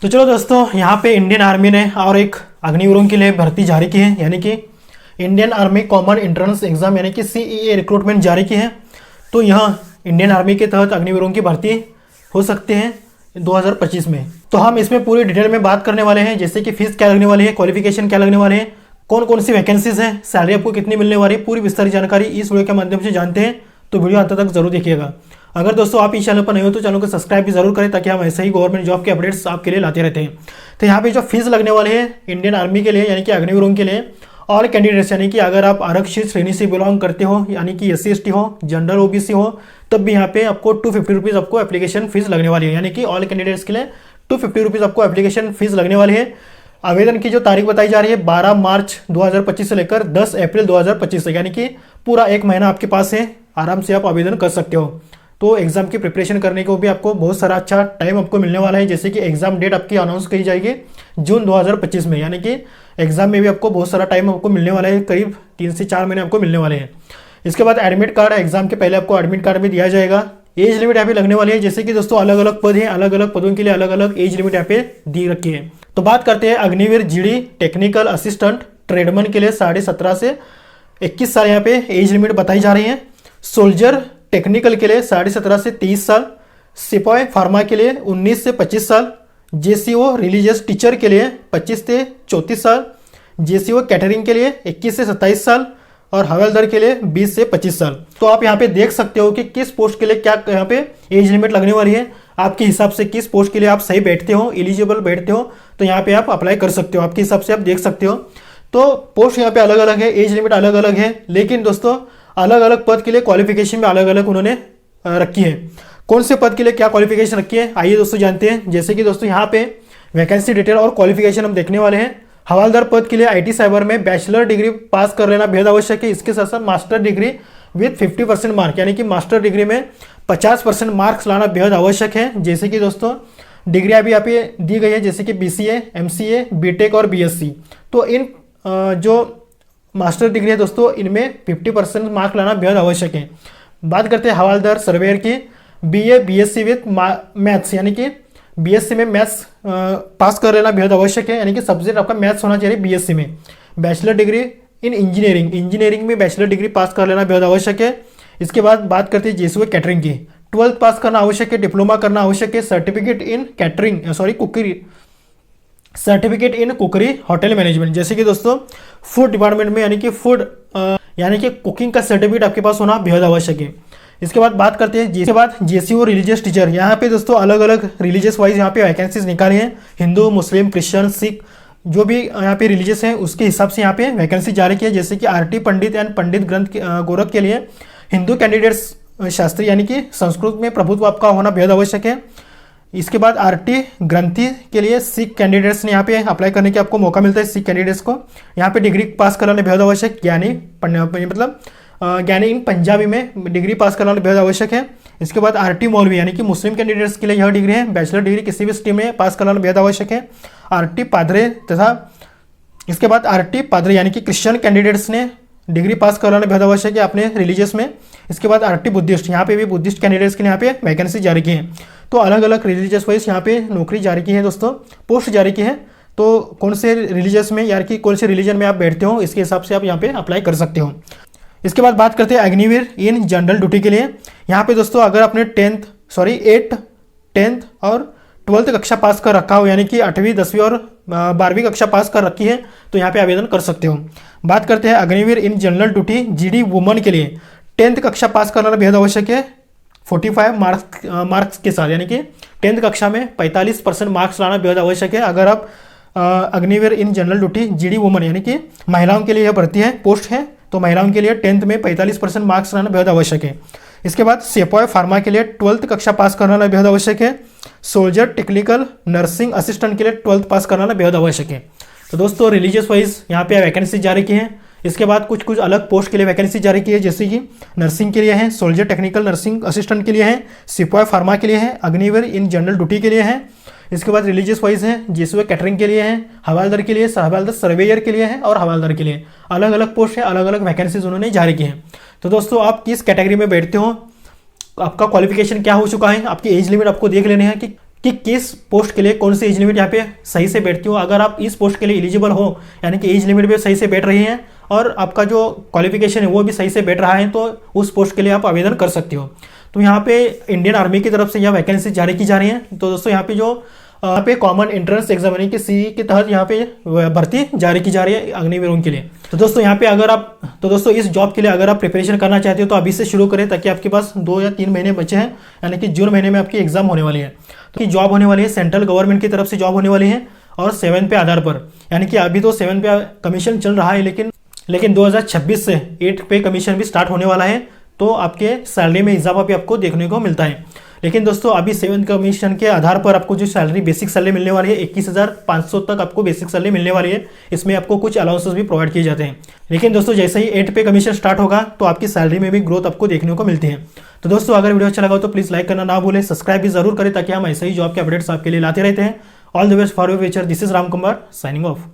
तो चलो दोस्तों, यहाँ पे इंडियन आर्मी ने और एक अग्निवीरों के लिए भर्ती जारी की है, यानी कि Indian army common entrance exam यानी कि CEA रिक्रूटमेंट जारी की है। तो यहाँ इंडियन आर्मी के तहत अग्निवीरों की भर्ती हो सकते हैं 2025 में। तो हम इसमें पूरी डिटेल में बात करने वाले हैं, जैसे कि फीस क्या लगने वाली है, क्वालिफिकेशन क्या लगने वाले हैं, कौन कौन सी वैकेंसीज हैं, सैलरी आपको कितनी मिलने वाली है, पूरी विस्तारित जानकारी इस वीडियो के माध्यम से जानते हैं। तो वीडियो अंत तक जरूर देखिएगा। अगर दोस्तों आप इस चैनल पर नहीं हो तो चैनल को सब्सक्राइब भी जरूर करें, ताकि हम ऐसे ही गवर्नमेंट जॉब के अपडेट्स आपके लिए लाते रहते हैं। तो यहाँ पे जो फीस लगने वाले हैं इंडियन आर्मी के लिए यानी कि अग्निवीरों के लिए, ऑल कैंडिडेट्स यानी कि अगर आप आरक्षित श्रेणी से बिलोंग करते हो, यानी कि SC ST हो, जनरल OBC हो, तब भी यहाँ पे आपको 250 रुपीज़ आपको एप्लीकेशन फीस लगने वाली है। यानी कि ऑल कैंडिडेट्स के लिए 250 रुपीज़ आपको एप्लीकेशन फीस लगने वाली है। आवेदन की जो तारीख बताई जा रही है 12 मार्च 2025 से लेकर 10 अप्रैल 2025 तक, यानी कि पूरा एक महीना आपके पास है, आराम से आप आवेदन कर सकते हो। तो एग्जाम की प्रिपरेशन करने को भी आपको बहुत सारा अच्छा टाइम आपको मिलने वाला है। जैसे कि एग्जाम डेट आपकी अनाउंस की जाएगी जून 2025 में, यानी कि एग्जाम में भी आपको बहुत सारा टाइम आपको मिलने वाला है, करीब 3 से 4 महीने आपको मिलने वाले हैं। इसके बाद एडमिट कार्ड, एग्जाम के पहले आपको एडमिट कार्ड भी दिया जाएगा। एज लिमिट यहाँ पे लगने वाली है, जैसे कि दोस्तों अलग अलग पद हैं, अलग अलग पदों के लिए अलग अलग एज लिमिट यहाँ पे दी रखी है। तो बात करते हैं Agniveer GD technical assistant tradesman के लिए 17.5 से 21 साल यहाँ पे एज लिमिट बताई जा रही है। सोल्जर टेक्निकल के लिए 17.5 से 23 साल, सिपाही फार्मा के लिए 19 से 25 साल, JCO रिलीजियस टीचर के लिए 25 से 34 साल, JCO कैटरिंग के लिए 21 से 27 साल और हवलदार के लिए 20 से 25 साल। तो आप यहाँ पे देख सकते हो कि किस पोस्ट के लिए क्या यहाँ पे एज लिमिट लगने वाली है। आपके हिसाब से किस पोस्ट के लिए आप सही बैठते हो, एलिजिबल बैठते हो, तो यहाँ पे आप अप्लाई कर सकते हो। आपके हिसाब से आप देख सकते हो। तो पोस्ट यहाँ पे अलग अलग है, एज लिमिट अलग अलग है, लेकिन दोस्तों अलग अलग पद के लिए क्वालिफिकेशन में अलग अलग उन्होंने रखी है। कौन से पद के लिए क्या क्वालिफिकेशन रखी है, आइए दोस्तों जानते हैं। जैसे कि दोस्तों यहाँ पे वैकेंसी डिटेल और क्वालिफिकेशन हम देखने वाले हैं। हवालदार पद के लिए IT साइबर में बैचलर डिग्री पास कर लेना बेहद आवश्यक है। इसके साथ साथ मास्टर डिग्री विथ 50% मार्क, यानी कि मास्टर डिग्री में 50% मार्क्स लाना बेहद आवश्यक है। जैसे कि दोस्तों डिग्री अभी यहाँ पे दी गई है, जैसे कि BCA, MCA, BTech और BSc। तो इन जो मास्टर डिग्री है दोस्तों, इनमें 50% मार्क लाना बेहद आवश्यक है। बात करते हैं हवालदार सर्वेयर की, BA BSc विथ मैथ्स, यानी कि BSc में मैथ्स पास कर लेना बेहद आवश्यक है, यानी कि सब्जेक्ट आपका मैथ्स होना चाहिए BSc में। बैचलर डिग्री इन इंजीनियरिंग में बैचलर डिग्री पास कर लेना बेहद आवश्यक है। इसके बाद बात करते हैं JCO कैटरिंग की, 12th पास करना आवश्यक है, डिप्लोमा करना आवश्यक है, certificate in cookery hotel management. जैसे कि दोस्तों फूड डिपार्टमेंट में, यानी कि यानी कि कुकिंग का सर्टिफिकेट आपके पास होना बेहद आवश्यक है। इसके बाद बात करते हैं जिसके बाद JCO रिलीजियस टीचर। यहाँ पे दोस्तों अलग अलग रिलीजियस वाइज यहाँ पे वैकेंसीज निकाली हैं। हिंदू, मुस्लिम, क्रिश्चियन, सिख, जो भी यहाँ पे रिलीजियस हैं उसके हिसाब से यहाँ पे वैकेंसी जारी की है। जैसे कि RT पंडित एंड पंडित ग्रंथ गोरख के लिए हिंदू कैंडिडेट्स शास्त्री, यानी कि संस्कृत में प्रभुत्व आपका होना बेहद आवश्यक है। इसके बाद RT ग्रंथी के लिए सिख कैंडिडेट्स ने यहाँ पे अप्लाई करने के आपको मौका मिलता है। सिख कैंडिडेट्स को यहाँ पे डिग्री पास कराना बेहद आवश्यक, ज्ञानी इन पंजाबी में डिग्री पास कराना बेहद आवश्यक है। इसके बाद RT मौलवी, यानी कि मुस्लिम कैंडिडेट्स के लिए यह डिग्री है, बैचलर डिग्री किसी भी स्ट्रीम में पास कराना बेहद आवश्यक है। RT पादरे तथा इसके बाद RT पादरे, यानी कि क्रिश्चियन कैंडिडेट्स ने डिग्री पास कराना बेहद आवश्यक है अपने रिलीजियस में। इसके बाद RT बुद्धिस्ट, यहाँ पे भी बुद्धिस्ट कैंडिडेट्स के लिए यहाँ पे वैकेंसी जारी की है। तो अलग अलग रिलीजियस वाइज यहाँ पे नौकरी जारी की है दोस्तों, पोस्ट जारी की है। तो कौन से रिलीजियस में, यार कि कौन से रिलीजन में आप बैठते हो, इसके हिसाब से आप यहाँ पे अप्लाई कर सकते हो। इसके बाद बात करते हैं अग्निवीर इन जनरल ड्यूटी के लिए। यहाँ पे दोस्तों अगर आपने 8th 10th और 12th कक्षा पास कर रखा हो, यानी कि 8वीं 10वीं और 12वीं कक्षा पास कर रखी है, तो यहाँ पे आवेदन कर सकते हो। बात करते हैं Agniveer in general duty GD woman के लिए 10th कक्षा पास करना बेहद आवश्यक है 45 मार्क्स के साथ, यानी कि 10th कक्षा में 45% मार्क्स लाना बेहद आवश्यक है। अगर आप Agniveer in general duty GD woman, यानी कि महिलाओं के लिए यह भर्ती है, पोस्ट है, तो महिलाओं के लिए 10th में 45% मार्क्स लाना बेहद आवश्यक है। इसके बाद सिपाही फार्मा के लिए 12th कक्षा पास करना बेहद आवश्यक है। सोल्जर टेक्निकल नर्सिंग असिस्टेंट के लिए 12th पास कराना बेहद आवश्यक है। तो दोस्तों रिलीजियस वाइज यहाँ पे वैकेंसी जारी की है। इसके बाद कुछ अलग पोस्ट के लिए वैकेंसी जारी की है, जैसे कि नर्सिंग के लिए है, सोल्जर टेक्निकल नर्सिंग असिस्टेंट के लिए है, सिपाही फार्मा के लिए है, अग्निवीर इन जनरल ड्यूटी के लिए है। इसके बाद रिलीजियस वाइज है, JCO कैटरिंग के लिए है, हवालदार के लिए, हवालदार सर्वेयर के लिए है और हवालदार के लिए अलग अलग पोस्ट है, अलग अलग वैकेंसीज उन्होंने जारी की है। तो दोस्तों आप किस कैटेगरी में बैठते हो, आपका क्वालिफिकेशन क्या हो चुका है, आपकी एज लिमिट आपको देख लेने हैं कि कि किस पोस्ट के लिए कौन सी एज लिमिट यहाँ पे सही से बैठती हो। अगर आप इस पोस्ट के लिए एलिजिबल हो, यानी कि एज लिमिट भी सही से बैठ रही है और आपका जो क्वालिफिकेशन है वो भी सही से बैठ रहा है, तो उस पोस्ट के लिए आप आवेदन कर सकते हो। तो यहाँ पे इंडियन आर्मी की तरफ से यह वैकेंसी जारी की जा रही है। तो दोस्तों यहाँ पे जो यहाँ पे कॉमन एंट्रेंस एग्जाम यानी कि सीई के तहत यहाँ पे भर्ती जारी की जा रही है अग्निवीरों के लिए। तो दोस्तों यहाँ पे दोस्तों इस जॉब के लिए अगर आप प्रिपरेशन करना चाहते हो तो अभी से शुरू करें, ताकि आपके पास 2 या 3 महीने बचे हैं, यानी कि जून महीने में आपकी एग्जाम होने वाली है। तो जॉब होने वाली है सेंट्रल गवर्नमेंट की तरफ से जॉब होने वाली है और 7 पे आधार पर, यानी कि अभी तो 7 पे कमीशन चल रहा है, लेकिन 2026 से 8 पे कमीशन भी स्टार्ट होने वाला है। तो आपके सैलरी में इजाफा भी आपको देखने को मिलता है। लेकिन दोस्तों अभी 7 कमीशन के आधार पर आपको जो सैलरी बेसिक सैलरी मिलने वाली है 21,500 तक आपको बेसिक सैलरी मिलने वाली है। इसमें आपको कुछ अलाउंसेस भी प्रोवाइड किए जाते हैं। लेकिन दोस्तों जैसे ही 8 पे कमीशन स्टार्ट होगा तो आपकी सैलरी में भी ग्रोथ आपको देखने को मिलती है। तो दोस्तों अगर वीडियो अच्छा लगा तो प्लीज़ लाइक करना ना भूलें, सब्सक्राइब भी जरूर करें, ताकि हम ऐसे ही जॉब के अपडेट्स आपके लिए लाते रहते हैं। All the best for your future. This is Ram Kumar signing off.